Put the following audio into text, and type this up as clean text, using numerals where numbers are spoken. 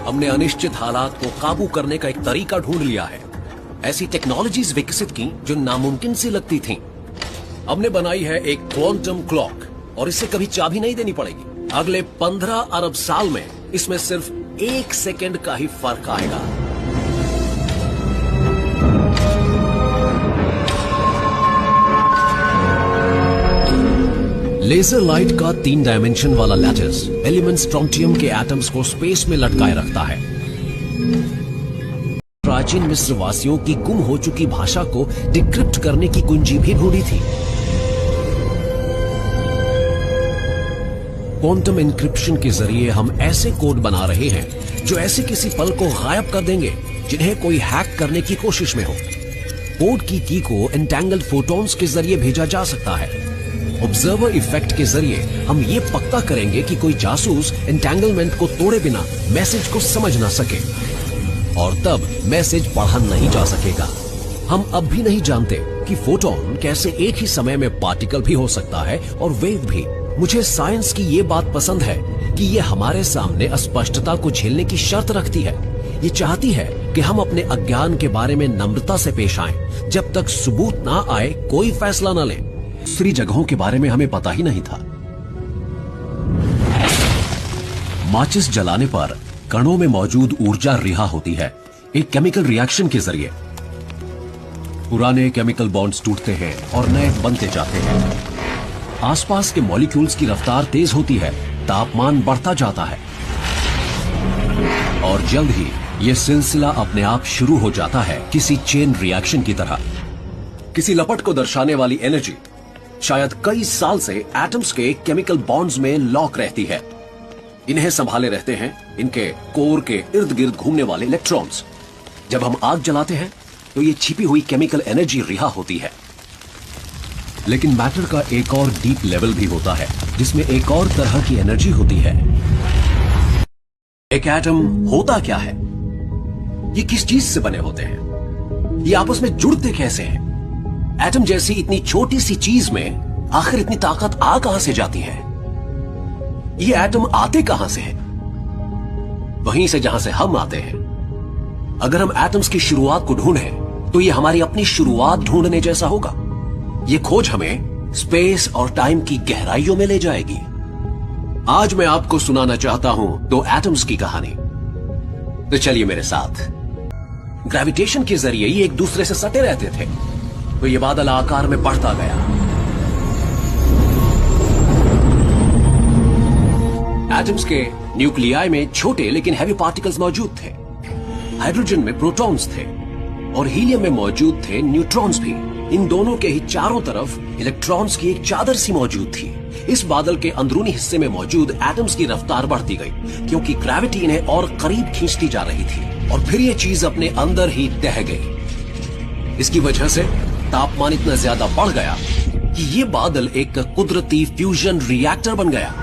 हमने अनिश्चित हालात को काबू करने का एक तरीका ढूंढ लिया है। ऐसी टेक्नोलॉजीज विकसित की जो नामुमकिन सी लगती थीं। हमने बनाई है एक क्वांटम क्लॉक और इससे कभी चाबी नहीं देनी पड़ेगी। अगले 15 अरब साल में इसमें सिर्फ 1 सेकंड का ही फर्क आएगा। लेजर लाइट का 3 डायमेंशन वाला लैटिस एलिमेंट स्ट्रोंटियम के एटम्स को स्पेस में लटकाए रखता है। प्राचीन मिस्र वासियों की गुम हो चुकी भाषा को डिक्रिप्ट करने की कुंजी भी ढूंढी थी। क्वांटम एन्क्रिप्शन के जरिए हम ऐसे कोड बना रहे हैं जो ऐसे किसी पल को गायब कर देंगे जिन्हें कोई हैक करने की कोशिश में हो। कोड की को एंटेंगल्ड फोटॉन्स के जरिए भेजा जा सकता है। ऑब्जर्वर इफेक्ट के जरिए हम ये पक्का करेंगे कि कोई जासूस एंटेंगलमेंट को तोड़े बिना मैसेज को समझ ना सके और तब मैसेज पढ़ा नहीं जा सकेगा। हम अब भी नहीं जानते कि फोटोन कैसे एक ही समय में पार्टिकल भी हो सकता है और वेव भी। मुझे साइंस की ये बात पसंद है कि ये हमारे सामने अस्पष्टता को झेलने की शर्त रखती है। ये चाहती है कि हम अपने अज्ञान के बारे में नम्रता से पेश आएं। जब तक सबूत ना आए कोई फैसला न लें। दूसरी जगहों के बारे में हमें पता ही नहीं था। माचिस जलाने पर कणों में मौजूद ऊर्जा रिहा होती है एक केमिकल रिएक्शन के जरिए। पुराने केमिकल बॉन्ड्स टूटते हैं और नए बनते जाते हैं। आसपास के मॉलिक्यूल्स की रफ्तार तेज होती है, तापमान बढ़ता जाता है और जल्द ही यह सिलसिला अपने आप शुरू हो जाता है किसी चेन रिएक्शन की तरह। किसी लपट को दर्शाने वाली एनर्जी शायद कई साल से एटम्स के केमिकल बॉन्ड्स में लॉक रहती है। इन्हें संभाले रहते हैं इनके कोर के इर्द गिर्द घूमने वाले इलेक्ट्रॉन्स। जब हम आग जलाते हैं तो ये छिपी हुई केमिकल एनर्जी रिहा होती है। लेकिन मैटर का एक और डीप लेवल भी होता है जिसमें एक और तरह की एनर्जी होती है। एक एटम होता क्या है? ये किस चीज से बने होते हैं? ये आपस में जुड़ते कैसे हैं? एटम जैसी इतनी छोटी सी चीज में आखिर इतनी ताकत आ कहां से जाती है? ये एटम आते कहां से हैं? वहीं से जहां से हम आते हैं। अगर हम एटम्स की शुरुआत को ढूंढें तो ये हमारी अपनी शुरुआत ढूंढने जैसा होगा। ये खोज हमें स्पेस और टाइम की गहराइयों में ले जाएगी। आज मैं आपको सुनाना चाहता हूं 2 एटम्स की कहानी। तो चलिए मेरे साथ। ग्रेविटेशन के जरिए ये एक दूसरे से सटे रहते थे तो ये बादल आकार में बढ़ता गया। एटम्स के न्यूक्लियाई में छोटे लेकिन हैवी पार्टिकल्स मौजूद थे। हाइड्रोजन में प्रोटॉन्स थे और हीलियम में मौजूद थे न्यूट्रॉन्स भी। इन दोनों के ही चारों तरफ इलेक्ट्रॉन्स की एक चादर सी मौजूद थी। इस बादल के अंदरूनी हिस्से में मौजूद एटम्स की रफ्तार बढ़ती गई क्योंकि ग्रेविटी इन्हें और करीब खींचती जा रही थी और फिर ये चीज अपने अंदर ही तह गई। इसकी वजह से तापमान इतना ज्यादा बढ़ गया कि ये बादल एक कुदरती फ्यूजन रिएक्टर बन गया।